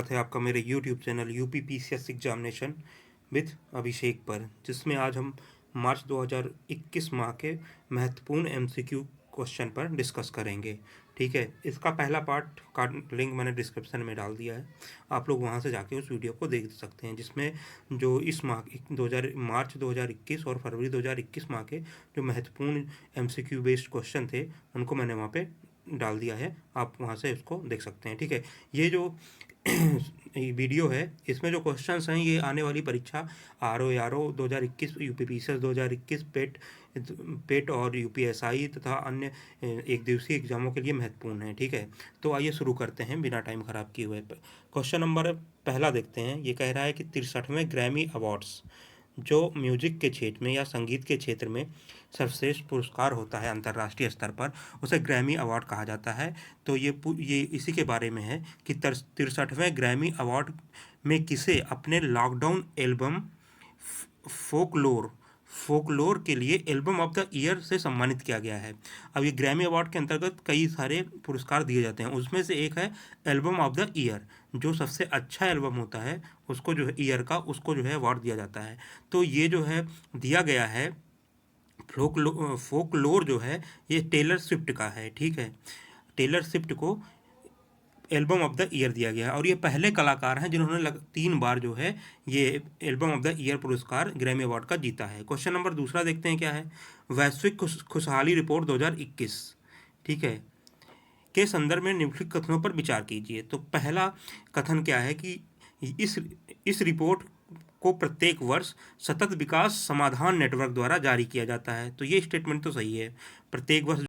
स्वागत है आपका मेरे YouTube channel UP PCS examination with Abhishek पर, जिसमें आज हम मार्च 2021 माह के महत्वपूर्ण एमसीक्यू क्वेश्चन पर डिस्कस करेंगे। ठीक है, इसका पहला पार्ट का लिंक मैंने डिस्क्रिप्शन में डाल दिया है, आप लोग वहां से जाके उस वीडियो को देख सकते हैं, जिसमें जो इस माह मार्च 2021 और फरवरी 2021 माह के जो महत्वपूर्ण एमसीक्यू बेस्ड क्वेश्चन थे उनको मैंने वहाँ पे डाल दिया है। आप वहाँ से उसको देख सकते हैं। ठीक है, ये जो वीडियो है इसमें जो क्वेश्चंस हैं ये आने वाली परीक्षा आरओ 2021, यूपीपीसीएस 2021, पेट और यूपीएसआई तथा अन्य एक दिवसीय एग्जामों के लिए महत्वपूर्ण है। ठीक है, तो आइए शुरू करते हैं बिना टाइम खराब किए हुए। क्वेश्चन नंबर पहला देखते हैं। ये कह रहा है कि 63वें ग्रैमी अवार्ड्स जो म्यूजिक के क्षेत्र में या संगीत के क्षेत्र में सर्वश्रेष्ठ पुरस्कार होता है अंतर्राष्ट्रीय स्तर पर, उसे ग्रैमी अवार्ड कहा जाता है। तो ये इसी के बारे में है कि 63वें ग्रैमी अवार्ड में किसे अपने लॉकडाउन एल्बम फोकलोर के लिए एल्बम ऑफ द ईयर से सम्मानित किया गया है। अब ये ग्रैमी अवार्ड के अंतर्गत कई सारे पुरस्कार दिए जाते हैं, उसमें से एक है एल्बम ऑफ द ईयर। जो सबसे अच्छा एल्बम होता है उसको जो है ईयर का, उसको जो है अवार्ड दिया जाता है। तो ये जो है दिया गया है फोकलोर जो है ये टेलर स्विफ्ट का है। ठीक है, टेलर स्विफ्ट को एल्बम ऑफ द ईयर दिया गया है और ये पहले कलाकार हैं जिन्होंने 3 बार जो है ये एल्बम ऑफ द ईयर पुरस्कार ग्रैमी अवार्ड का जीता है। क्वेश्चन नंबर दूसरा देखते हैं क्या है। वैश्विक खुशहाली रिपोर्ट 2021, ठीक है, के संदर्भ में निम्नलिखित कथनों पर विचार कीजिए। तो पहला कथन क्या है कि इस रिपोर्ट को प्रत्येक वर्ष सतत विकास समाधान नेटवर्क द्वारा जारी किया जाता है। तो ये स्टेटमेंट तो सही है, प्रत्येक वर्ष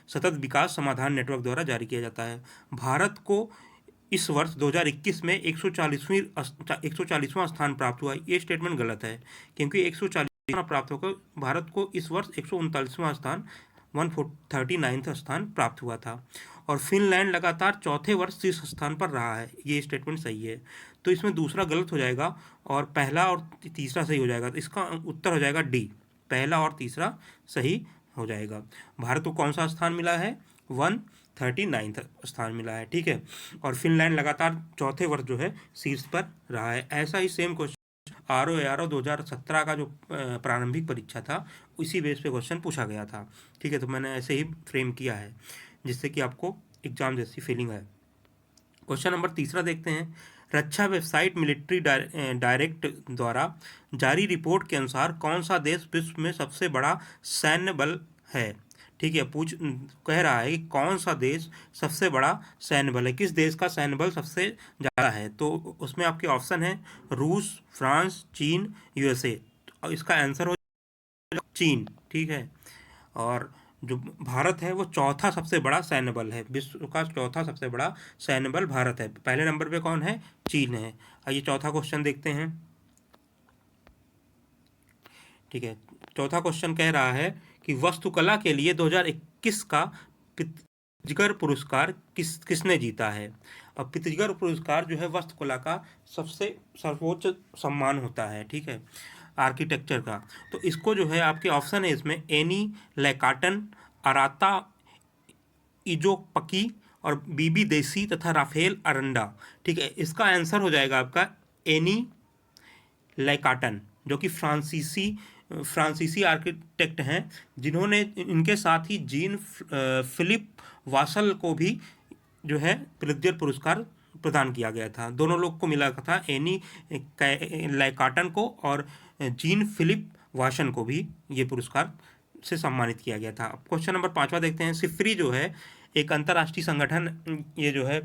सतत विकास समाधान नेटवर्क द्वारा जारी किया जाता है। भारत को इस वर्ष 2021 में 140वां स्थान प्राप्त हुआ। ये स्टेटमेंट गलत है, क्योंकि 140वां प्राप्त होकर भारत को इस वर्ष 139वां स्थान 139वां स्थान प्राप्त हुआ था। और फिनलैंड लगातार चौथे वर्ष शीर्ष स्थान पर रहा है। ये स्टेटमेंट सही है। तो इसमें दूसरा गलत हो जाएगा और पहला और तीसरा सही हो जाएगा। तो इसका उत्तर हो जाएगा डी, पहला और तीसरा सही हो जाएगा। भारत को कौन सा स्थान मिला है? 139वां स्थान मिला है। ठीक है, और फिनलैंड लगातार चौथे वर्ष जो है शीर्ष पर रहा है। ऐसा ही सेम क्वेश्चन आरओ 2017 का जो प्रारंभिक परीक्षा था उसी बेस पे क्वेश्चन पूछा गया था। ठीक है, तो मैंने ऐसे ही फ्रेम किया है जिससे कि आपको एग्जाम जैसी फीलिंग है। क्वेश्चन नंबर तीसरा देखते हैं। रक्षा वेबसाइट मिलिट्री डायरेक्ट द्वारा जारी रिपोर्ट के अनुसार कौन सा देश विश्व में सबसे बड़ा सैन्य बल है? ठीक है, कह रहा है कि कौन सा देश सबसे बड़ा सैन्य बल है, किस देश का सैन्य बल सबसे ज़्यादा है। तो उसमें आपके ऑप्शन है रूस, फ्रांस, चीन, यूएसए। और इसका आंसर हो चीन। ठीक है, और जो भारत है वो चौथा सबसे बड़ा सैन्य बल है, विश्व का चौथा सबसे बड़ा सैन्य बल भारत है। पहले नंबर पे कौन है? चीन है। आइए चौथा क्वेश्चन देखते हैं। ठीक है, चौथा क्वेश्चन कह रहा है कि वस्तुकला के लिए 2021 का पित्जगर पुरस्कार किसने जीता है? अब पित्जगर पुरस्कार जो है वस्तुकला का सबसे सर्वोच्च सम्मान होता है। ठीक है, आर्किटेक्चर का। तो इसको जो है आपके ऑप्शन है इसमें एनी लैकाटन, अराता इजोपकी और बीबी देसी तथा राफेल अरंडा। ठीक है, इसका आंसर हो जाएगा आपका एनी लैकाटन, जो कि फ्रांसीसी आर्किटेक्ट हैं, जिन्होंने इनके साथ ही जीन फिलिप वासल को भी जो है पित्जगर पुरस्कार प्रदान किया गया था। दोनों लोग को मिला था, एनी लैकाटन को और जीन फिलिप वासन को भी ये पुरस्कार से सम्मानित किया गया था। क्वेश्चन नंबर 5वां देखते हैं। सिफरी जो है एक अंतर्राष्ट्रीय संगठन, ये जो है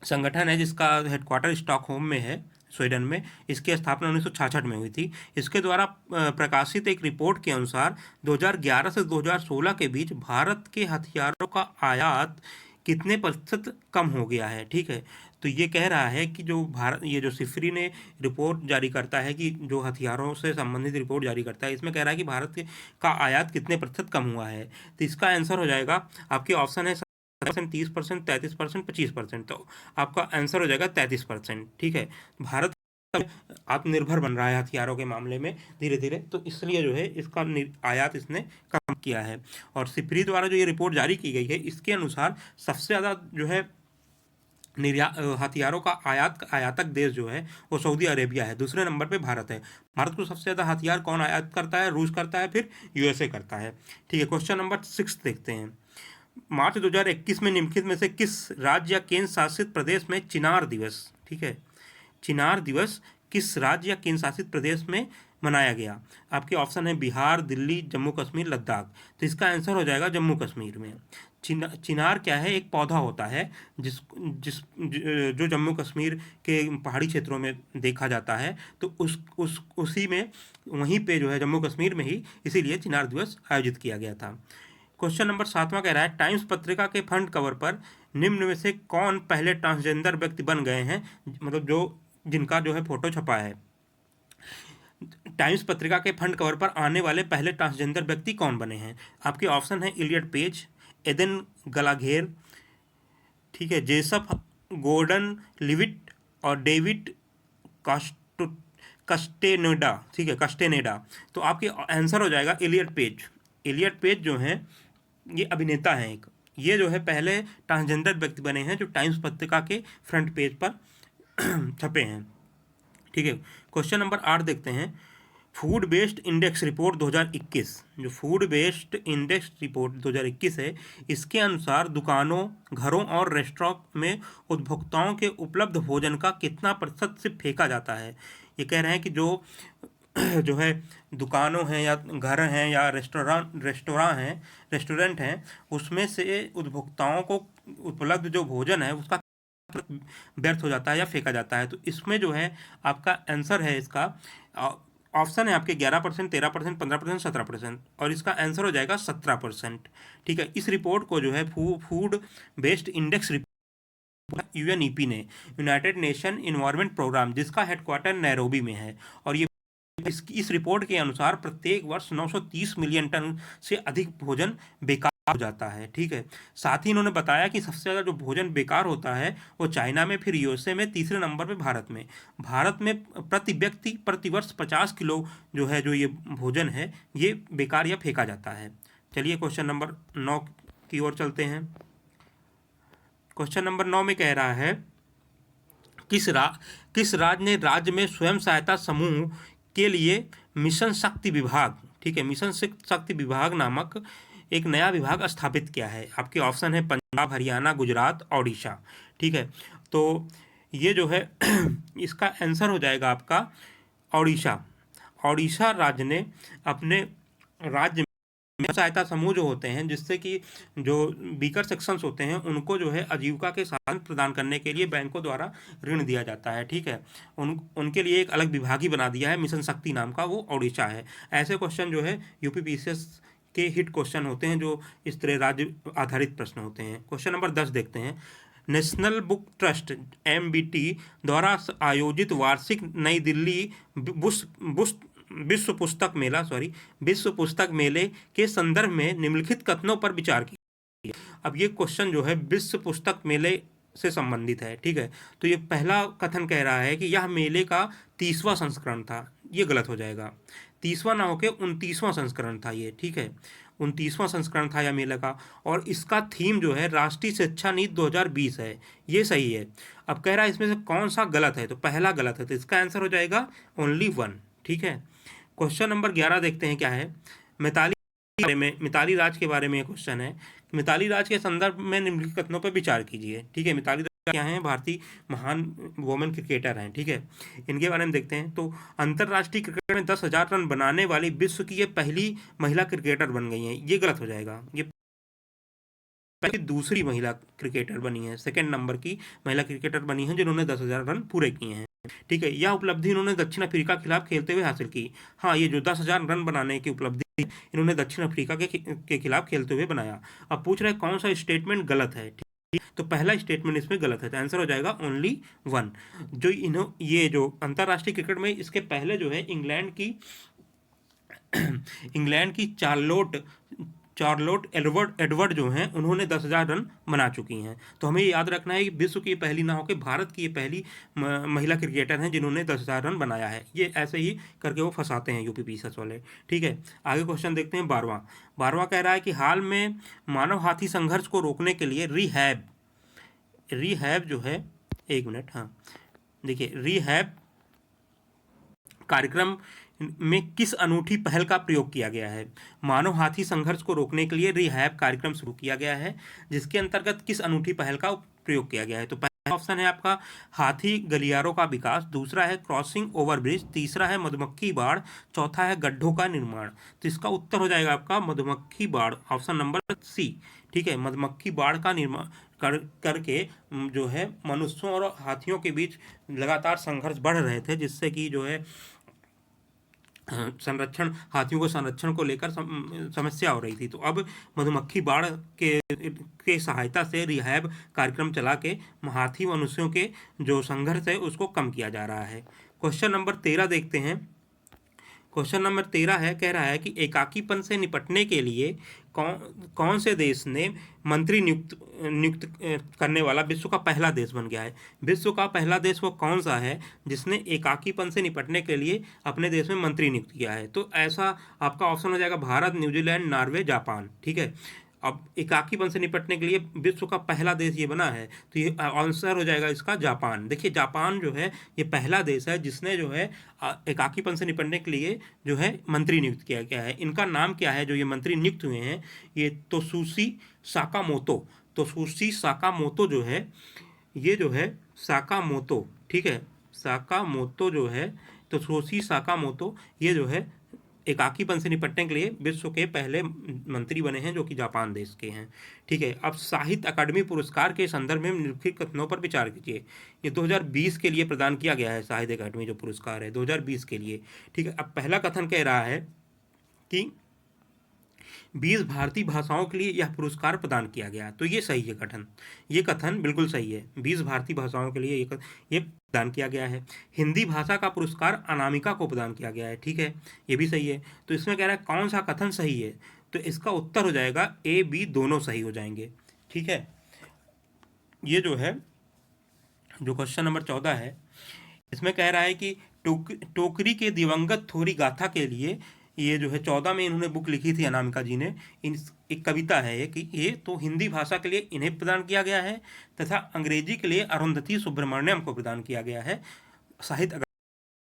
संगठन है जिसका हेडक्वार्टर स्टॉकहोम में है, स्वीडन में। इसकी स्थापना 1966 में हुई थी। इसके द्वारा प्रकाशित एक रिपोर्ट के अनुसार 2011 से 2016 के बीच भारत के हथियारों का आयात कितने प्रतिशत कम हो गया है? ठीक है, तो ये कह रहा है कि जो ये जो सिफरी ने रिपोर्ट जारी करता है, कि जो हथियारों से संबंधित रिपोर्ट जारी करता है, इसमें कह रहा है कि भारत का आयात कितने प्रतिशत कम हुआ है। तो इसका आंसर हो जाएगा, आपके ऑप्शन है 30%, 33%, 25%। तो आपका आंसर हो जाएगा 33%। ठीक है, भारत आत्मनिर्भर बन रहा है हथियारों के मामले में धीरे धीरे, तो इसलिए जो है इसका आयात इसने कम किया है। और सिफरी द्वारा जो ये रिपोर्ट जारी की गई है, इसके अनुसार सबसे ज़्यादा जो है हथियारों का आयातक देश जो है वो सऊदी अरेबिया है। दूसरे नंबर पे भारत है। भारत को सबसे ज़्यादा हथियार कौन आयात करता है? रूस करता है, फिर यूएसए करता है। ठीक है, क्वेश्चन नंबर 6 देखते हैं। मार्च 2021 में निम्नलिखित में से किस राज्य या केंद्र शासित प्रदेश में चिनार दिवस, ठीक है, चिनार दिवस किस राज्य या केंद्र शासित प्रदेश में मनाया गया? आपके ऑप्शन है बिहार, दिल्ली, जम्मू कश्मीर, लद्दाख। तो इसका आंसर हो जाएगा जम्मू कश्मीर में। चिनार क्या है? एक पौधा होता है जिस जिस जो जम्मू कश्मीर के पहाड़ी क्षेत्रों में देखा जाता है। तो उसी में, वहीं पे जो है जम्मू कश्मीर में ही, इसीलिए चिनार दिवस आयोजित किया गया था। क्वेश्चन नंबर 7वां कह रहा है टाइम्स पत्रिका के फ्रंट कवर पर निम्न में से कौन पहले ट्रांसजेंडर व्यक्ति बन गए हैं, मतलब जो जिनका जो है फोटो छपा है। टाइम्स पत्रिका के फ्रंट कवर पर आने वाले पहले ट्रांसजेंडर व्यक्ति कौन बने हैं? आपके ऑप्शन है इलियट पेज, एडन गलाघेर, ठीक है, जेसफ गॉर्डन लिविट और डेविड कस्टेनेडा, ठीक है, कस्टेनेडा। तो आपके आंसर हो जाएगा इलियट पेज। इलियट पेज जो है ये अभिनेता हैं एक, ये जो है पहले ट्रांसजेंडर व्यक्ति बने हैं जो टाइम्स पत्रिका के फ्रंट पेज पर छपे हैं। ठीक है, क्वेश्चन नंबर 8 देखते हैं। फूड बेस्ड इंडेक्स रिपोर्ट 2021, जो फूड बेस्ड इंडेक्स रिपोर्ट 2021 है, इसके अनुसार दुकानों, घरों और रेस्टोरेंट में उपभोक्ताओं के उपलब्ध भोजन का कितना प्रतिशत सिर्फ फेंका जाता है? ये कह रहे हैं कि जो है दुकानों हैं या घर हैं या रेस्टोरेंट हैं, उसमें से उपभोक्ताओं को उपलब्ध जो भोजन है उसका व्यर्थ हो जाता है या फेंका जाता है। तो इसमें जो है आपका आंसर है, इसका ऑप्शन है आपके 11%, 13%, 15%, 17%, और इसका आंसर हो जाएगा 17%। ठीक है, इस रिपोर्ट को जो है food based index report UNEP ने, यूनाइटेड नेशन इन्वायरमेंट प्रोग्राम, जिसका हेडक्वार्टर नैरोबी में है, और ये इस रिपोर्ट के अनुसार प्रत्येक वर्ष 930 मिलियन टन से अधिक भोजन बेकार हो जाता है। ठीक है, साथ ही इन्होंने बताया कि सबसे ज़्यादा जो भोजन बेकार होता है वो चाइना में, फिर यूएसए में, तीसरे नंबर पे भारत में प्रति व्यक्ति प्रति वर्ष 50 किलो जो है जो ये भोजन है ये बेकार या फेंका जाता है। चलिए क्वेश्चन नंबर 9 की ओर चलते हैं। क्वेश्चन नंबर 9 में कह रहा है किस राज्य ने राज्य में स्वयं सहायता समूह के लिए मिशन शक्ति विभाग, ठीक है, मिशन शक्ति विभाग नामक एक नया विभाग स्थापित किया है? आपके ऑप्शन है पंजाब, हरियाणा, गुजरात, ओडिशा। ठीक है, तो ये जो है इसका आंसर हो जाएगा आपका ओडिशा। ओडिशा राज्य ने अपने राज्य सहायता समूह जो होते हैं, जिससे कि जो वीकर सेक्शंस होते हैं उनको जो है आजीविका के साधन प्रदान करने के लिए बैंकों द्वारा ऋण दिया जाता है। ठीक है, उनके लिए एक अलग विभाग ही बना दिया है मिशन शक्ति नाम का, वो ओडिशा है। ऐसे क्वेश्चन जो है यूपीपीसीएस के हिट क्वेश्चन होते हैं जो इस तरह राज्य आधारित प्रश्न होते हैं। क्वेश्चन नंबर 10 देखते हैं। नेशनल बुक ट्रस्ट MBT द्वारा आयोजित वार्षिक नई दिल्ली विश्व पुस्तक मेले के संदर्भ में निम्नलिखित कथनों पर विचार कीजिए। अब ये क्वेश्चन जो है विश्व पुस्तक मेले से संबंधित है। ठीक है, तो ये पहला कथन कह रहा है कि यह मेले का 30वां संस्करण था। ये गलत हो जाएगा, 30वां ना होकर 29वां संस्करण था ये। ठीक है, 29वां संस्करण था यह मेले का, और इसका थीम जो है राष्ट्रीय शिक्षा नीति 2020 है। ये सही है। अब कह रहा है इसमें से कौन सा गलत है, तो पहला गलत है, तो इसका आंसर हो जाएगा ओनली 1। ठीक है, क्वेश्चन नंबर 11 देखते हैं क्या है। मिताली राज के बारे में क्वेश्चन है। मिताली राज के संदर्भ में निम्नलिखित कथनों पर विचार कीजिए। ठीक है, मिताली राज क्या हैं? भारतीय महान वुमेन क्रिकेटर हैं। ठीक है, इनके बारे में देखते हैं। तो अंतर्राष्ट्रीय क्रिकेट में 10,000 रन बनाने वाली विश्व की ये पहली महिला क्रिकेटर बन गई हैं। ये गलत हो जाएगा, ये पहली दूसरी महिला क्रिकेटर बनी है, सेकंड नंबर की महिला क्रिकेटर बनी है जिन्होंने 10,000 रन पूरे किए हैं। ठीक है, यह उपलब्धि इन्होंने दक्षिण अफ्रीका के खिलाफ खेलते हुए हासिल की। हाँ, ये जो 10,000 रन बनाने की उपलब्धि इन्होंने दक्षिण अफ्रीका के खिलाफ खेलते हुए बनाया। अब पूछ रहे हैं कौन सा स्टेटमेंट गलत है। ठीक, तो पहला स्टेटमेंट इसमें गलत है, तो आंसर हो जाएगा ओनली 1। जो ये जो अंतर्राष्ट्रीय क्रिकेट में इसके पहले जो है इंग्लैंड की चार्लोट एडवर्ड जो हैं उन्होंने 10,000 रन बना चुकी हैं। तो हमें ये याद रखना है कि विश्व की पहली ना होकर भारत की ये पहली महिला क्रिकेटर हैं जिन्होंने 10,000 रन बनाया है। ये ऐसे ही करके वो फंसाते हैं यूपीपीसीएस वाले। ठीक है, आगे क्वेश्चन देखते हैं। 12वां कह रहा है कि हाल में मानव हाथी संघर्ष को रोकने के लिए रिहैब रिहैब जो है, एक मिनट, हाँ देखिए, रिहैब कार्यक्रम में किस अनूठी पहल का प्रयोग किया गया है? मानव हाथी संघर्ष को रोकने के लिए रिहैब कार्यक्रम शुरू किया गया है, जिसके अंतर्गत किस अनूठी पहल का प्रयोग किया गया है? तो पहला ऑप्शन है आपका हाथी गलियारों का विकास, दूसरा है क्रॉसिंग ओवर ब्रिज, तीसरा है मधुमक्खी बाड़, चौथा है गड्ढों का निर्माण। तो इसका उत्तर हो जाएगा आपका मधुमक्खी बाड़, ऑप्शन नंबर सी। ठीक है, मधुमक्खी बाड़ का निर्माण करके जो है मनुष्यों और हाथियों के बीच लगातार संघर्ष बढ़ रहे थे, जिससे कि जो है हाथियों को संरक्षण को लेकर समस्या हो रही थी। तो अब मधुमक्खी बाड़ के सहायता से रिहैब कार्यक्रम चला के हाथी मनुष्यों के जो संघर्ष है उसको कम किया जा रहा है। क्वेश्चन नंबर 13 देखते हैं। क्वेश्चन नंबर 13 है, कह रहा है कि एकाकीपन से निपटने के लिए कौन से देश ने मंत्री नियुक्त करने वाला विश्व का पहला देश बन गया है? विश्व का पहला देश वो कौन सा है जिसने एकाकीपन से निपटने के लिए अपने देश में मंत्री नियुक्त किया है? तो ऐसा आपका ऑप्शन हो जाएगा भारत, न्यूजीलैंड, नॉर्वे, जापान। ठीक है, अब एकाकीपन से निपटने के लिए विश्व का पहला देश ये बना है, तो ये आंसर हो जाएगा इसका जापान। देखिए, जापान जो है ये पहला देश है जिसने जो है एकाकीपन से निपटने के लिए जो है मंत्री नियुक्त किया गया है। इनका नाम क्या है जो ये मंत्री नियुक्त हुए हैं? ये तोशुशी साकामोतो। तोशुशी साकामोतो जो है, ये जो है साकामोतो, ठीक है, साकामोतो जो है, तोशुशी साकामोतो, ये जो है एकाकीपन से निपटने के लिए विश्व के पहले मंत्री बने हैं, जो कि जापान देश के हैं। ठीक है, अब साहित्य अकादमी पुरस्कार के संदर्भ में निम्नलिखित कथनों पर विचार कीजिए। ये 2020 के लिए प्रदान किया गया है, साहित्य अकादमी जो पुरस्कार है 2020 के लिए। ठीक है, अब पहला कथन कह रहा है कि 20 भारतीय भाषाओं के लिए यह पुरस्कार प्रदान किया गया। तो ये सही है कथन, ये कथन बिल्कुल सही है। 20 भारतीय भाषाओं के लिए ये प्रदान किया गया है। हिंदी भाषा का पुरस्कार अनामिका को प्रदान किया गया है। ठीक है, ये भी सही है। तो इसमें कह रहा है कौन सा कथन सही है? तो इसका उत्तर हो जाएगा ए बी दोनों सही हो जाएंगे। ठीक है, ये जो है जो क्वेश्चन नंबर 14 है, इसमें कह रहा है कि टोकरी के दिवंगत थोरी गाथा के लिए ये जो है 14 में इन्होंने बुक लिखी थी अनामिका जी ने। एक कविता है ये कि ये तो हिंदी भाषा के लिए इन्हें प्रदान किया गया है तथा अंग्रेजी के लिए अरुंधति सुब्रमण्यम को प्रदान किया गया है साहित्य,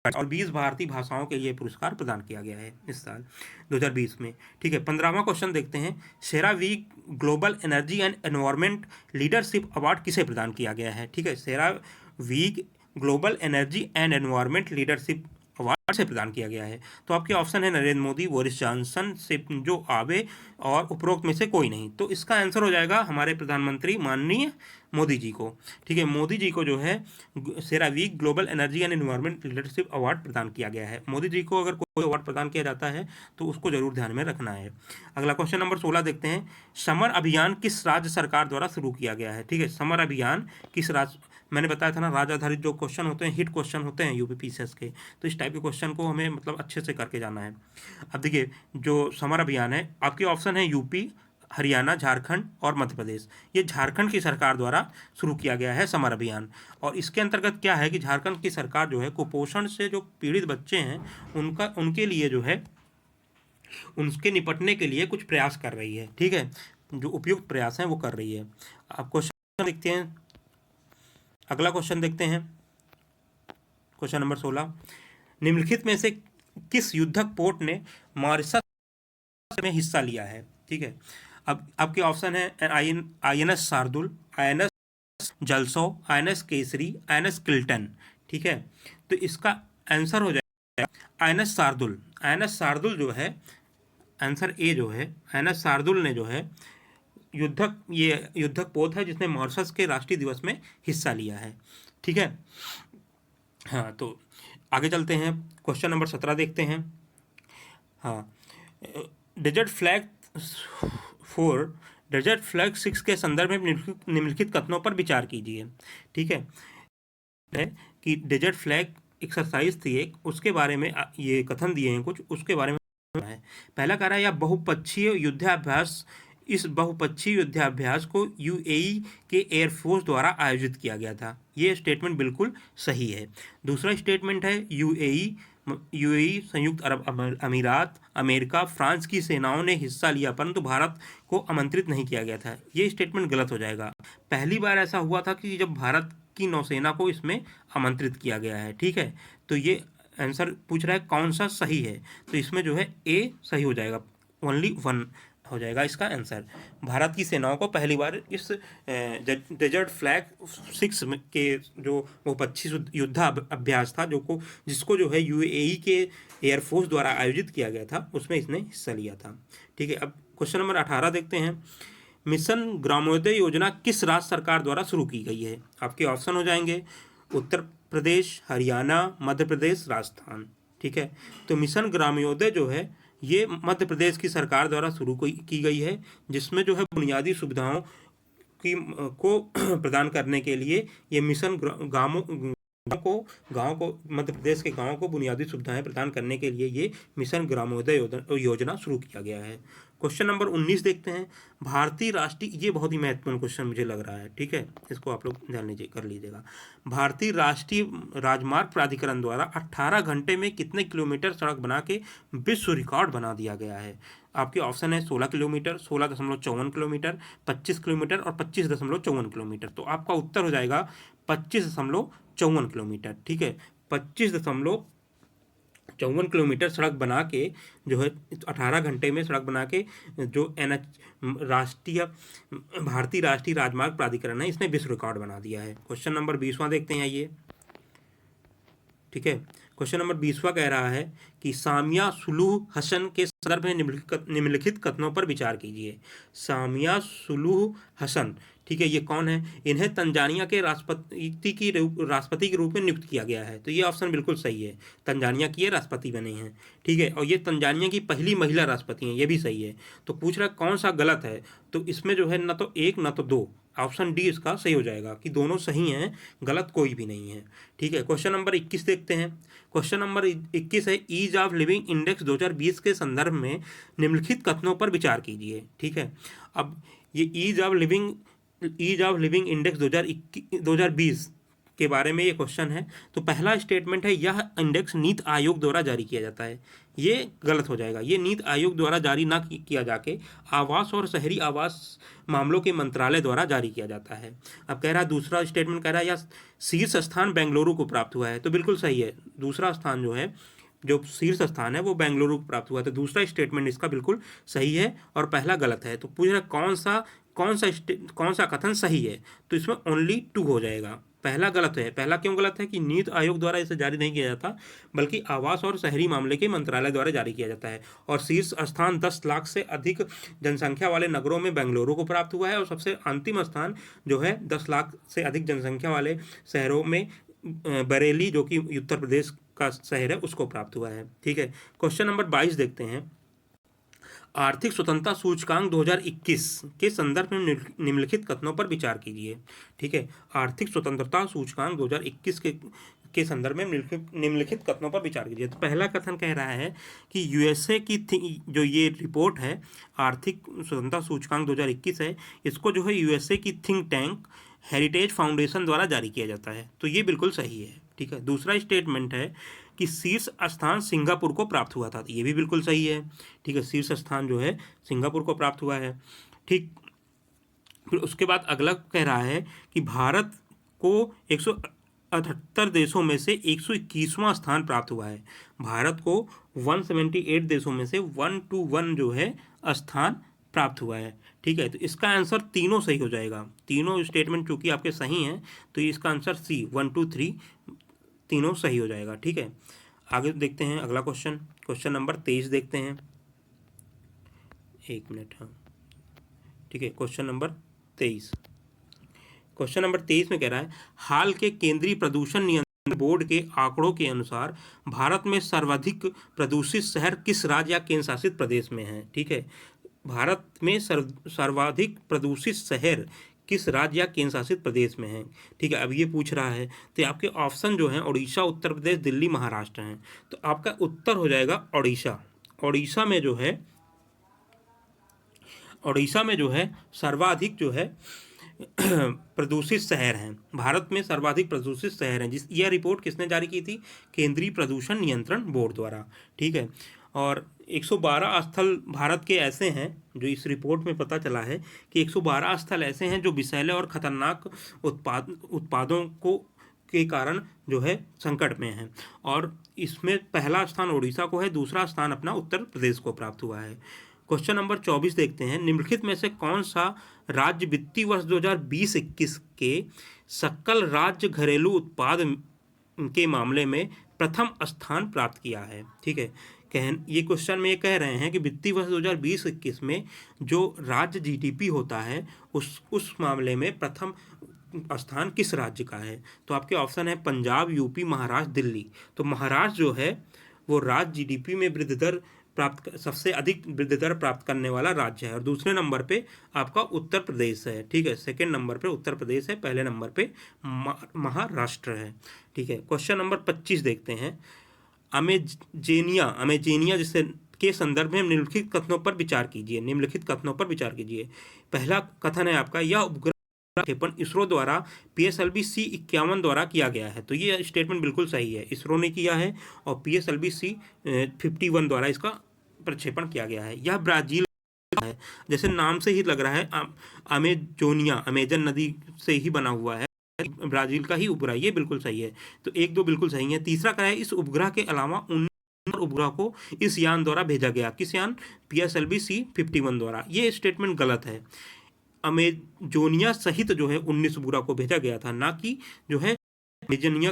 और 20 भारतीय भाषाओं के लिए पुरस्कार प्रदान किया गया है इस साल 2020 में। ठीक है, 15वां क्वेश्चन देखते हैं। CERAWeek global energy and environment leadership award किसे प्रदान किया गया है? ठीक है, CERAWeek global energy and environment leadership award से प्रदान किया गया है। तो आपके ऑप्शन है Narendra Modi, Boris Johnson, Shinzo Abe और उपरोक्त में से कोई नहीं। तो इसका आंसर हो जाएगा हमारे प्रधानमंत्री माननीय मोदी जी को। ठीक है, मोदी जी को जो है CERAWeek global energy and environment leadership award प्रदान किया गया है। मोदी जी को अगर कोई अवार्ड प्रदान किया जाता है तो उसको जरूर ध्यान में रखना है। अगला क्वेश्चन नंबर 16 देखते हैं। समर अभियान किस राज्य सरकार द्वारा शुरू किया गया है? ठीक है, समर अभियान किस राज्य, मैंने बताया था ना, राज्य आधारित जो क्वेश्चन होते हैं, हिट क्वेश्चन होते हैं यूपी पीसीएस के, तो इस टाइप के क्वेश्चन को हमें मतलब अच्छे से करके जाना है। अब देखिए, जो समर अभियान है, आपके ऑप्शन है यूपी, हरियाणा, झारखंड और मध्य प्रदेश। ये झारखंड की सरकार द्वारा शुरू किया गया है समर अभियान। और इसके अंतर्गत क्या है कि झारखंड की सरकार जो है कुपोषण से जो पीड़ित बच्चे हैं उनके लिए जो है उनके निपटने के लिए कुछ प्रयास कर रही है। ठीक है, जो उपयुक्त प्रयास हैं वो कर रही है। अब क्वेश्चन देखते हैं, अगला क्वेश्चन देखते हैं, क्वेश्चन नंबर 16। निम्नलिखित में से किस युद्धक पोत ने मॉरिशस में हिस्सा लिया है? ठीक है, अब आपके ऑप्शन है आईएनएस शार्दुल, आईएनएस जलसो, आईएनएस केसरी, आईएनएस किल्टन। ठीक है, तो इसका आंसर हो जाएगा आईएनएस शार्दुल। आईएनएस शार्दुल जो है, आंसर ए जो है, आईएनएस शार्दुल ने जो है युद्धक पोत है जिसने मॉरिशस के राष्ट्रीय दिवस में हिस्सा लिया है। ठीक है, हाँ, तो आगे चलते हैं, क्वेश्चन नंबर 17 देखते हैं। हाँ, डेजर्ट फ्लैग 6 के संदर्भ में निम्नलिखित कथनों पर विचार कीजिए। ठीक है कि डेजर्ट फ्लैग एक्सरसाइज थी एक, उसके बारे में ये कथन दिए हैं कुछ, उसके बारे में है। पहला कह रहा है, यह बहुपक्षीय युद्धाभ्यास, इस बहुपक्षीय युद्धाभ्यास को यूएई के एयरफोर्स द्वारा आयोजित किया गया था। ये स्टेटमेंट बिल्कुल सही है। दूसरा स्टेटमेंट है, यूएई यूएई, संयुक्त अरब अमीरात, अमेरिका, फ्रांस की सेनाओं ने हिस्सा लिया, परंतु भारत को आमंत्रित नहीं किया गया था। ये स्टेटमेंट गलत हो जाएगा। पहली बार ऐसा हुआ था कि जब भारत की नौसेना को इसमें आमंत्रित किया गया है, ठीक है। तो ये आंसर पूछ रहा है कौन सा सही है, तो इसमें जो है ए सही हो जाएगा, ओनली वन हो जाएगा इसका आंसर। भारत की सेनाओं को पहली बार इस डेजर्ट फ्लैग 6 के जो वो 25 युद्ध अभ्यास था जिसको जो है यूएई के एयरफोर्स द्वारा आयोजित किया गया था, उसमें इसने हिस्सा लिया था, ठीक है। अब क्वेश्चन नंबर 18 देखते हैं। मिशन ग्रामोदय योजना किस राज्य सरकार द्वारा शुरू की गई है? आपके ऑप्शन हो जाएंगे उत्तर प्रदेश, हरियाणा, मध्य प्रदेश, राजस्थान, ठीक है। तो मिशन ग्रामोदय जो है ये मध्य प्रदेश की सरकार द्वारा शुरू की गई है, जिसमें जो है बुनियादी सुविधाओं को प्रदान करने के लिए ये मिशन गाँव को मध्य प्रदेश के गाँव को बुनियादी सुविधाएं प्रदान करने के लिए ये मिशन ग्रामोदय योजना शुरू किया गया है। क्वेश्चन नंबर 19 देखते हैं। भारतीय राष्ट्रीय, ये बहुत ही महत्वपूर्ण क्वेश्चन मुझे लग रहा है, ठीक है, इसको आप लोग ध्यान कर लीजिएगा। भारतीय राष्ट्रीय राजमार्ग प्राधिकरण द्वारा 18 घंटे में कितने किलोमीटर सड़क बना के विश्व रिकॉर्ड बना दिया गया है? आपके ऑप्शन है 16 किलोमीटर, 16.54 किलोमीटर, 25 किलोमीटर और 25.54 किलोमीटर। तो आपका उत्तर हो जाएगा 25.54 किलोमीटर, ठीक है। 25.54 किलोमीटर सड़क बना के जो है 18 घंटे में सड़क बना के जो भारतीय राष्ट्रीय राजमार्ग प्राधिकरण है, इसने विश्व रिकॉर्ड बना दिया है। क्वेश्चन नंबर 20वां देखते हैं आइए, ठीक है। क्वेश्चन नंबर 20वां कह रहा है कि सामिया सुलूह हसन के संदर्भ में निम्नलिखित कथनों पर विचार कीजिए। सामिया सुलूह हसन, ठीक है, ये कौन है? इन्हें तंजानिया के राष्ट्रपति के रूप में नियुक्त किया गया है। तो ये ऑप्शन बिल्कुल सही है, तंजानिया की ये राष्ट्रपति बने हैं, ठीक है। और ये तंजानिया की पहली महिला राष्ट्रपति हैं, ये भी सही है। तो पूछ रहा है कौन सा गलत है, तो इसमें जो है ना तो एक ना तो दो, ऑप्शन डी इसका सही हो जाएगा कि दोनों सही हैं, गलत कोई भी नहीं है, ठीक है। क्वेश्चन नंबर 21 देखते हैं। क्वेश्चन नंबर 21 है ईज ऑफ लिविंग इंडेक्स 2020 के संदर्भ में निम्नलिखित कथनों पर विचार कीजिए, ठीक है। अब ये ईज ऑफ लिविंग इंडेक्स 2020 के बारे में ये क्वेश्चन है। तो पहला स्टेटमेंट है यह इंडेक्स नीति आयोग द्वारा जारी किया जाता है, ये गलत हो जाएगा। ये नीति आयोग द्वारा जारी ना किया जाके आवास और शहरी आवास मामलों के मंत्रालय द्वारा जारी किया जाता है। अब कह रहा है दूसरा स्टेटमेंट कह रहा है यह शीर्ष स्थान बेंगलुरु को प्राप्त हुआ है, तो बिल्कुल सही है। दूसरा स्थान जो शीर्ष स्थान है वो बेंगलुरु को प्राप्त हुआ, तो दूसरा स्टेटमेंट इसका बिल्कुल सही है और पहला गलत है। तो पूछ रहा कौन सा कथन सही है, तो इसमें ओनली 2 हो जाएगा। पहला गलत है। पहला क्यों गलत है कि नीति आयोग द्वारा इसे जारी नहीं किया जाता, बल्कि आवास और शहरी मामले के मंत्रालय द्वारा जारी किया जाता है। और शीर्ष स्थान 10 लाख से अधिक जनसंख्या वाले नगरों में बेंगलुरु को प्राप्त हुआ है, और सबसे अंतिम स्थान जो है 10 लाख से अधिक जनसंख्या वाले शहरों में बरेली, जो कि उत्तर प्रदेश का शहर है, उसको प्राप्त हुआ है, ठीक है। क्वेश्चन नंबर 22 देखते हैं। आर्थिक स्वतंत्रता सूचकांक 2021 के संदर्भ में निम्नलिखित कथनों पर विचार कीजिए, ठीक है। आर्थिक स्वतंत्रता सूचकांक 2021 के संदर्भ में निम्नलिखित कथनों पर विचार कीजिए। तो पहला कथन कह रहा है कि यूएसए की जो ये रिपोर्ट है आर्थिक स्वतंत्रता सूचकांक 2021 है, इसको जो है यूएसए की थिंक टैंक हेरिटेज फाउंडेशन द्वारा जारी किया जाता है, तो ये बिल्कुल सही है, ठीक है। दूसरा स्टेटमेंट है कि शीर्ष स्थान सिंगापुर को प्राप्त हुआ था, तो ये भी बिल्कुल सही है, ठीक है। शीर्ष स्थान जो है सिंगापुर को प्राप्त हुआ है, ठीक। फिर उसके बाद अगला कह रहा है कि भारत को 178 देशों में से 121वां स्थान प्राप्त हुआ है। भारत को 178 देशों में से 121 जो है स्थान प्राप्त हुआ है, ठीक है। तो इसका आंसर तीनों सही हो जाएगा। तीनों स्टेटमेंट चूंकि आपके सही हैं, तो इसका आंसर सी 1 2 3 तीनों सही हो जाएगा, ठीक है। आगे देखते हैं अगला क्वेश्चन नंबर 23 देखते हैं। एक मिनट, हाँ, ठीक है। क्वेश्चन नंबर 23 में कह रहा है हाल के केंद्रीय प्रदूषण नियंत्रण बोर्ड के आंकड़ों के अनुसार भारत में सर्वाधिक प्रदूषित शहर किस राज्य या केंद्र शासित प्रदेश में है, ठीक है। भारत में सर्वाधिक प्रदूषित शहर किस राज्य या केंद्र शासित प्रदेश में है, ठीक है। अब ये पूछ रहा है, तो आपके ऑप्शन जो हैं उड़ीसा, उत्तर प्रदेश, दिल्ली, महाराष्ट्र हैं। तो आपका उत्तर हो जाएगा उड़ीसा। उड़ीसा में जो है सर्वाधिक जो है प्रदूषित शहर हैं, भारत में सर्वाधिक प्रदूषित शहर हैं, यह रिपोर्ट किसने जारी की थी? केंद्रीय प्रदूषण नियंत्रण बोर्ड द्वारा, ठीक है। और 112 स्थल भारत के ऐसे हैं, जो इस रिपोर्ट में पता चला है कि 112 स्थल ऐसे हैं जो विषैले और खतरनाक उत्पादों को के कारण जो है संकट में हैं, और इसमें पहला स्थान उड़ीसा को है, दूसरा स्थान अपना उत्तर प्रदेश को प्राप्त हुआ है। क्वेश्चन नंबर 24 देखते हैं, निम्नलिखित में से कौन सा राज्य वित्तीय वर्ष 2020-21 के सकल राज्य घरेलू उत्पाद के मामले में प्रथम स्थान प्राप्त किया है? ठीक है, ये क्वेश्चन में ये कह रहे हैं कि वित्तीय वर्ष 2020-21 में जो राज्य जीडीपी होता है उस मामले में प्रथम स्थान किस राज्य का है? तो आपके ऑप्शन है पंजाब, यूपी, महाराष्ट्र, दिल्ली। तो महाराष्ट्र जो है वो राज्य जीडीपी में वृद्धि दर सबसे अधिक वृद्धि दर प्राप्त करने वाला राज्य है, और दूसरे नंबर पे आपका उत्तर प्रदेश है, ठीक है। सेकंड नंबर पे उत्तर प्रदेश है, पहले नंबर पे महाराष्ट्र है, ठीक है। क्वेश्चन नंबर 25 देखते हैं, अमेजेनिया जिससे के संदर्भ में निम्नलिखित कथनों पर विचार कीजिए। निम्नलिखित कथनों पर विचार कीजिए। पहला कथन है आपका, यह उपग्रह प्रक्षेपण इसरो द्वारा PSLV C-51 द्वारा किया गया है। तो ये स्टेटमेंट बिल्कुल सही है, इसरो ने किया है और PSLV C-51 द्वारा इसका प्रक्षेपण किया गया है। यह ब्राजील है, जैसे नाम से ही लग रहा है, अमेजन नदी से ही बना हुआ है, ब्राजील का ही उपग्रह, ये बिल्कुल सही है। तो 1-2 बिल्कुल सही है। तीसरा क्या है, इस उपग्रह के अलावा 19 उपग्रह को इस यान द्वारा भेजा गया। किस यान? PSLV C-51 द्वारा। ये स्टेटमेंट गलत है। अमेजोनिया सहित जो है 19 उपग्रह को भेजा गया था, ना कि जो है अमेजोनिया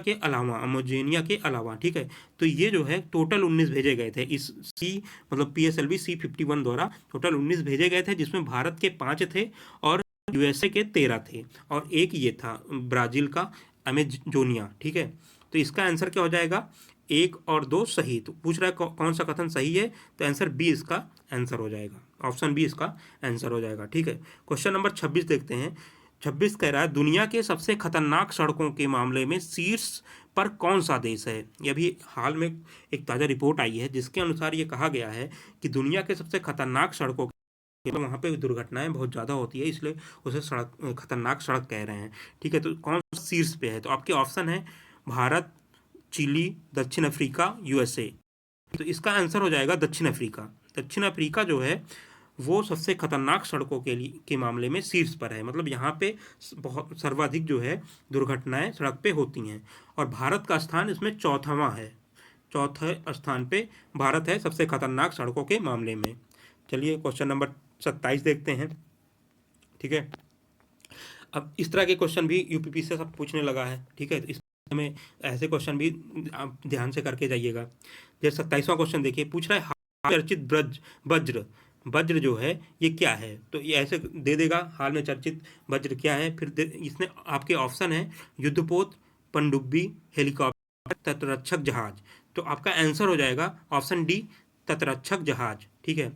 के अलावा, ठीक है। तो ये जो है टोटल 19 भेजे गए थे, इस मतलब PSLV C-51 द्वारा टोटल 19 भेजे गए थे, जिसमें भारत के 5 थे और USA के 13 थे, और एक ये था ब्राजील का अमेजोनिया, ठीक है। तो इसका आंसर क्या हो जाएगा? 1 और 2 सही। तो पूछ रहा है कौन सा कथन सही है, तो आंसर बी इसका आंसर हो जाएगा, ऑप्शन बी इसका आंसर हो जाएगा, ठीक है। क्वेश्चन नंबर 26 देखते हैं। 26 कह रहा है, दुनिया के सबसे खतरनाक सड़कों के मामले में शीर्ष पर कौन सा देश है? ये अभी हाल में एक ताज़ा रिपोर्ट आई है, जिसके अनुसार ये कहा गया है कि दुनिया के सबसे खतरनाक सड़कों, तो वहाँ पे दुर्घटनाएं बहुत ज़्यादा होती है, इसलिए उसे खतरनाक सड़क कह रहे हैं, ठीक है। तो कौन शीर्ष पे है? तो आपके ऑप्शन है भारत, चिली, दक्षिण अफ्रीका, USA। तो इसका आंसर हो जाएगा दक्षिण अफ्रीका। दक्षिण अफ्रीका जो है वो सबसे खतरनाक सड़कों के मामले में शीर्ष पर है, मतलब यहाँ पे बहुत सर्वाधिक जो है दुर्घटनाएं सड़क पे होती हैं, और भारत का स्थान इसमें चौथे स्थान पे भारत है सबसे खतरनाक सड़कों के मामले में। चलिए क्वेश्चन नंबर 27 देखते हैं, ठीक है। अब इस तरह के क्वेश्चन भी UPP से सब पूछने लगा है, ठीक है। इस में ऐसे क्वेश्चन भी आप ध्यान से करके जाइएगा। जैसे 27वां क्वेश्चन देखिए, पूछ रहा है हाल चर्चित वज्र जो है ये क्या है? तो ये ऐसे दे देगा, हाल में चर्चित वज्र क्या है, फिर इसमें आपके ऑप्शन है युद्धपोत, पनडुब्बी, हेलीकॉप्टर, तटरक्षक जहाज। तो आपका आंसर हो जाएगा ऑप्शन डी, तटरक्षक जहाज, ठीक है।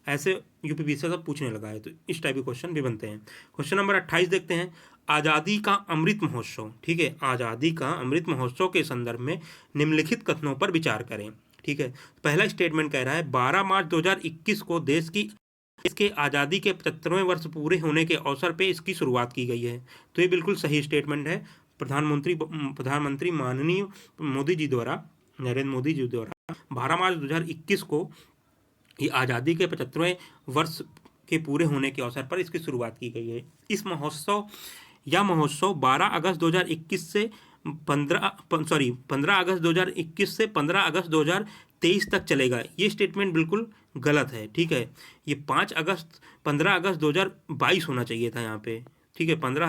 ऐसे UPP से सब पूछने लगा है, तो इस टाइप के क्वेश्चन भी बनते हैं। क्वेश्चन नंबर 28 देखते हैं, आज़ादी का अमृत महोत्सव, ठीक है। आज़ादी का अमृत महोत्सव के संदर्भ में निम्नलिखित कथनों पर विचार करें, ठीक है। पहला स्टेटमेंट कह रहा है 12 मार्च 2021 को इसके आज़ादी के 75वें वर्ष पूरे होने के अवसर पे इसकी शुरुआत की गई है। तो ये बिल्कुल सही स्टेटमेंट है। प्रधानमंत्री माननीय मोदी जी द्वारा, नरेंद्र मोदी जी द्वारा 12 मार्च 2021 को ये आज़ादी के 75वें वर्ष के पूरे होने के अवसर पर इसकी शुरुआत की गई है। इस महोत्सव 12 अगस्त 2021 से 15 अगस्त 2021 से 15 अगस्त 2023 तक चलेगा। ये स्टेटमेंट बिल्कुल गलत है, ठीक है। ये 15 अगस्त 2022 होना चाहिए था यहाँ पे, ठीक है। 15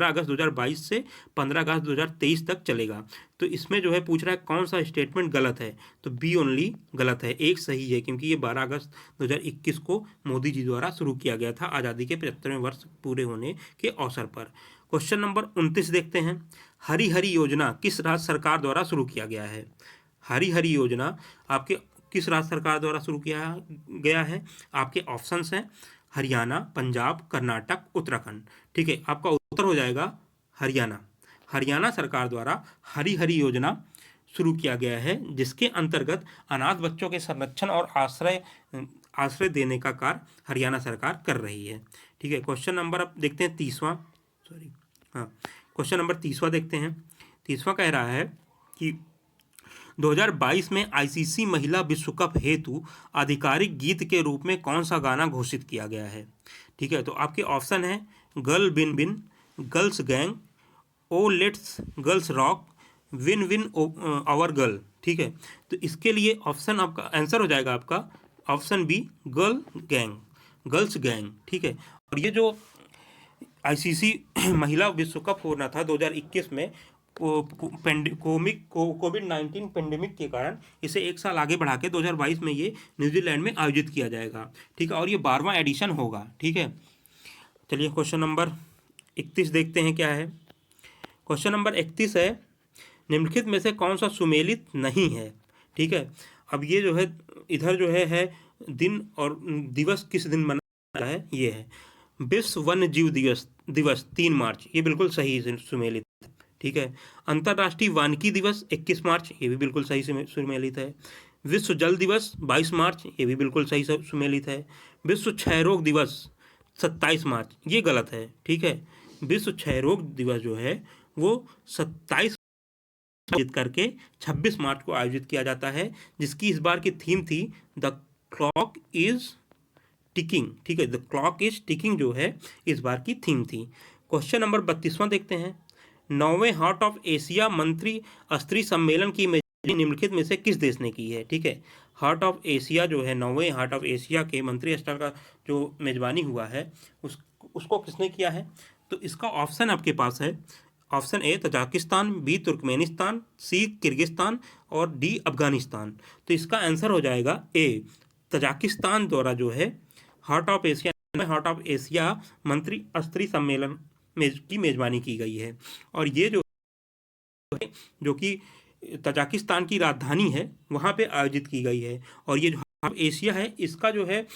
अगस्त 2022 से 15 अगस्त 2023 तक चलेगा। तो इसमें जो है पूछ रहा है कौन सा स्टेटमेंट गलत है, तो बी ओनली गलत है, एक सही है, क्योंकि ये 12 अगस्त 2021 को मोदी जी द्वारा शुरू किया गया था आज़ादी के 75वें वर्ष पूरे होने के अवसर पर। क्वेश्चन नंबर 29 देखते हैं, हरी हरी योजना किस राज्य सरकार द्वारा शुरू किया गया है? हरी हरी योजना आपके किस राज्य सरकार द्वारा शुरू किया गया है? आपके ऑप्शंस हैं हरियाणा, पंजाब, कर्नाटक, उत्तराखंड, ठीक है। आपका उत्तर हो जाएगा हरियाणा। हरियाणा सरकार द्वारा हरी हरी योजना शुरू किया गया है, जिसके अंतर्गत अनाथ बच्चों के संरक्षण और आश्रय देने का कार्य हरियाणा सरकार कर रही है, ठीक है। क्वेश्चन नंबर अब देखते हैं 30वां, सॉरी हाँ, क्वेश्चन नंबर 30वां देखते हैं। 30वां कह रहा है कि 2022 में आईसीसी महिला विश्व कप हेतु आधिकारिक गीत के रूप में कौन सा गाना घोषित किया गया है। ठीक है, तो आपके ऑप्शन है गर्ल बिन बिन, girls gang, oh let's girls rock, win win our girl. ठीक है, तो इसके लिए ऑप्शन आपका आंसर हो जाएगा आपका option B girl gang, girls gang. ठीक है, और ये जो आईसीसी महिला विश्व कप होना था 2021 में, कोविड-19 पेंडेमिक के कारण इसे एक साल आगे बढ़ा के 2022 में ये न्यूजीलैंड में आयोजित किया जाएगा। ठीक है, और ये 12वां एडिशन होगा। ठीक है, चलिए क्वेश्चन नंबर 31 देखते हैं क्या है। क्वेश्चन नंबर 31 है, निम्नलिखित में से कौन सा सुमेलित नहीं है। ठीक है, अब ये जो है इधर जो है दिन और दिवस किस दिन मनाया है, ये है विश्व वन्य जीव दिवस 3 मार्च, ये बिल्कुल सही से सुमेलित है। ठीक है, अंतर्राष्ट्रीय वानिकी दिवस 21 मार्च, ये भी बिल्कुल सही से सुमेलित है। विश्व जल दिवस 22 मार्च, ये भी बिल्कुल सही से सुमेलित है। विश्व क्षय रोग दिवस 27 मार्च, ये गलत है। ठीक है, विश्व क्षय रोग दिवस जो है वो 27 करके 26 मार्च को आयोजित किया जाता है, जिसकी इस बार की थीम थी द क्लॉक इज टिकिंग। ठीक है, द क्लॉक इज टिकिंग जो है इस बार की थीम थी। क्वेश्चन नंबर 32वां देखते हैं। 9वें हार्ट ऑफ एशिया मंत्री स्तरीय सम्मेलन की मेजबानी निम्नलिखित में से किस देश ने की है। ठीक है, हार्ट ऑफ एशिया जो है 9वें हार्ट ऑफ एशिया के मंत्री स्तर का जो मेजबानी हुआ है उसको किसने किया है। तो इसका ऑप्शन आपके पास है, option A Tajikistan, B Turkmenistan, C Kyrgyzstan और डी अफगानिस्तान। तो इसका आंसर हो जाएगा ए तजाकिस्तान द्वारा जो है हार्ट ऑफ एशिया मंत्री स्तरीय सम्मेलन की मेजबानी की गई है। और ये जो कि तजाकिस्तान की राजधानी है वहाँ पे आयोजित की गई है। और ये जो हार्ट ऑफ एशिया है इसका जो है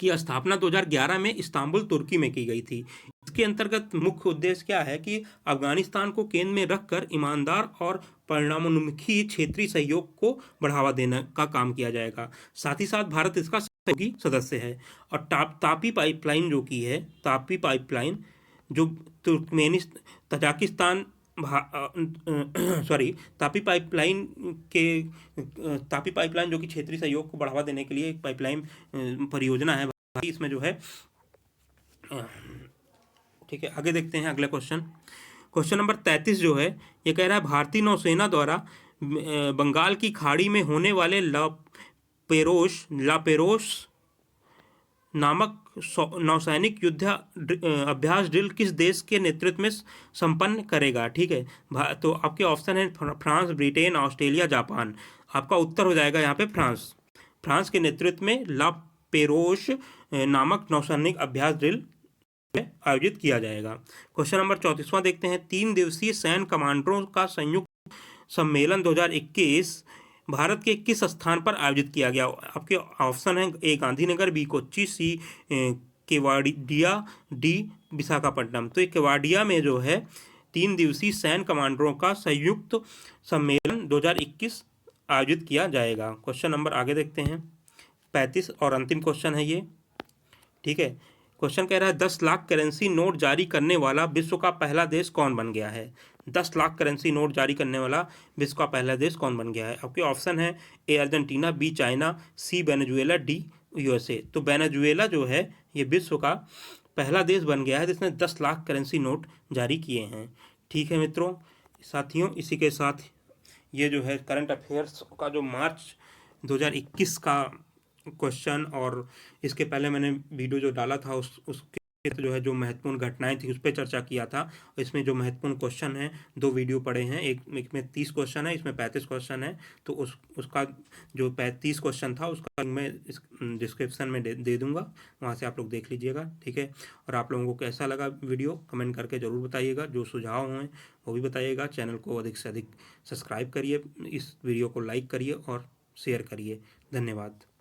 की स्थापना 2011 में इस्तांबुल तुर्की में की गई थी। इसके अंतर्गत मुख्य उद्देश्य क्या है कि अफगानिस्तान को केंद्र में रखकर ईमानदार और परिणामोन्मुखी क्षेत्रीय सहयोग को बढ़ावा देने का काम किया जाएगा। साथ ही साथ भारत इसका सहयोगी सदस्य है। और तापी पाइपलाइन जो की है, तापी पाइपलाइन जो तजाकिस्तान तापी पाइपलाइन जो कि क्षेत्रीय सहयोग को बढ़ावा देने के लिए एक पाइपलाइन परियोजना है, इसमें जो है। ठीक है, आगे देखते हैं अगला क्वेश्चन। क्वेश्चन नंबर 33 जो है ये कह रहा है भारतीय नौसेना द्वारा बंगाल की खाड़ी में होने वाले लापेरोस नामक नौसैनिक युद्ध अभ्यास ड्रिल किस देश के नेतृत्व में संपन्न करेगा। ठीक है, तो आपके ऑप्शन है फ्रांस, ब्रिटेन, ऑस्ट्रेलिया, जापान। आपका उत्तर हो जाएगा यहाँ पे फ्रांस के नेतृत्व में लापेरोस नामक नौसैनिक अभ्यास ड्रिल आयोजित किया जाएगा। क्वेश्चन नंबर 34वां देखते हैं। 3 दिवसीय सैन्य कमांडरों का संयुक्त सम्मेलन 2021 भारत के किस स्थान पर आयोजित किया गया। आपके ऑप्शन है ए गांधीनगर, बी कोच्चि, सी केवाडिया, डी विशाखापट्टनम। तो केवाडिया में जो है 3 दिवसीय सैन्य कमांडरों का संयुक्त सम्मेलन 2021 आयोजित किया जाएगा। क्वेश्चन नंबर आगे देखते हैं 35 और अंतिम क्वेश्चन है ये। ठीक है, क्वेश्चन कह रहा है 10 लाख करेंसी नोट जारी करने वाला विश्व का पहला देश कौन बन गया है। 10 लाख करेंसी नोट जारी करने वाला विश्व का पहला देश कौन बन गया है। आपके ऑप्शन है ए अर्जेंटीना, बी चाइना, सी वेनेजुएला, डी यूएसए। तो वेनेजुएला जो है ये विश्व का पहला देश बन गया है जिसने 10 लाख करेंसी नोट जारी किए हैं। ठीक है मित्रों, साथियों, इसी के साथ ये जो है करंट अफेयर्स का जो मार्च 2021 का क्वेश्चन और इसके पहले मैंने वीडियो जो डाला था उसके जो है जो महत्वपूर्ण घटनाएं थी उस पर चर्चा किया था। इसमें जो महत्वपूर्ण क्वेश्चन है 2 वीडियो पड़े हैं, एक में 30 क्वेश्चन है, इसमें 35 क्वेश्चन है। तो उसका जो 30 क्वेश्चन था उसका मैं इस डिस्क्रिप्शन में दे दूंगा, वहाँ से आप लोग देख लीजिएगा। ठीक है, और आप लोगों को कैसा लगा वीडियो कमेंट करके ज़रूर बताइएगा। जो सुझाव हैं वो भी बताइएगा। चैनल को अधिक से अधिक सब्सक्राइब करिए, इस वीडियो को लाइक करिए और शेयर करिए। धन्यवाद।